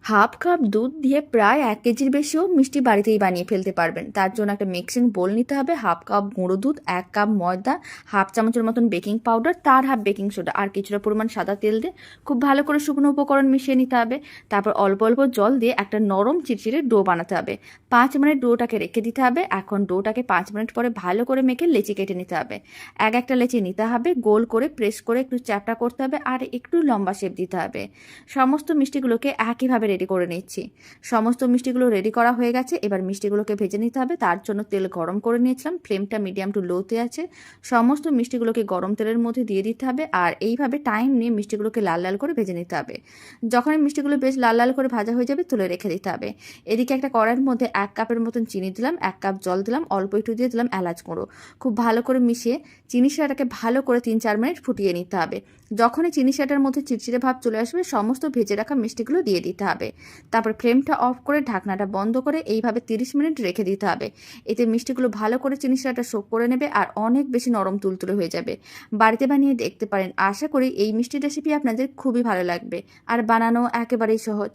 Half cup দুধ দিয়ে প্রায় 1 কেজির বেশিও মিষ্টি বাড়িতেই বানিয়ে ফেলতে পারবেন। তার জন্য একটা মিক্সিং বোল নিতে হবে, হাফ কাপ গুঁড়ো দুধ, 1 কাপ ময়দা, হাফ চামচের মতন বেকিং পাউডার, তার হাফ বেকিং সোডা আর কিছুটা পরিমাণ সাদা তেল দিয়ে খুব ভালো করে শুকনো উপকরণ মিশিয়ে নিতে হবে। তারপর অল্প অল্প জল দিয়ে একটা নরম চিরচিরে ডো বানাতে হবে। 5 মিনিট ডোটাকে রেখে দিতে হবে। এখন ডোটাকে 5 মিনিট পরে ভালো করে মেখে লেচি কেটে নিতে হবে। একটা লেচি নিতে হবে, গোল করে প্রেস করে একটু চ্যাপটা করতে হবে আর একটু লম্বা শেপ দিতে হবে। সমস্ত মিষ্টিগুলোকে একইভাবে রেডি করে নিচ্ছি। সমস্ত মিষ্টিগুলো রেডি করা হয়ে গেছে। এবার মিষ্টিগুলোকে ভেজে নিতে হবে। তার জন্য তেল গরম করে নিয়েছিলাম, ফ্লেমটা মিডিয়াম টু লোতে আছে। সমস্ত মিষ্টিগুলোকে গরম তেলের মধ্যে দিয়ে দিতে হবে আর এইভাবে টাইম নিয়ে মিষ্টিগুলোকে লাল লাল করে ভেজে নিতে হবে। যখন মিষ্টিগুলো বেশ লাল লাল করে ভাজা হয়ে যাবে তুলে রেখে দিতে হবে। এদিকে একটা কড়াইয়ের মধ্যে 1 কাপের মতন চিনি দিলাম, 1 কাপ জল দিলাম, অল্প একটু দিয়ে দিলাম এলাচ গুঁড়ো। খুব ভালো করে মিশিয়ে চিনি শিরাটাকে ভালো করে 3-4 মিনিট ফুটিয়ে নিতে হবে। যখনই চিনি শিরাটার মধ্যে চিটচিটে ভাব চলে আসবে সমস্ত ভেজে রাখা মিষ্টিগুলো দিয়ে দিতে হবে। তারপর ফ্লেমটা অফ করে ঢাকনাটা বন্ধ করে এইভাবে 30 মিনিট রেখে দিতে হবে। এতে মিষ্টিগুলো ভালো করে চিনি শিরাটা সোক করে নেবে আর অনেক বেশি নরম তুলতুলে হয়ে যাবে। বাড়িতে বানিয়ে দেখতে পারেন। আশা করি এই মিষ্টি রেসিপি আপনাদের খুবই ভালো লাগবে আর বানানো একেবারেই সহজ।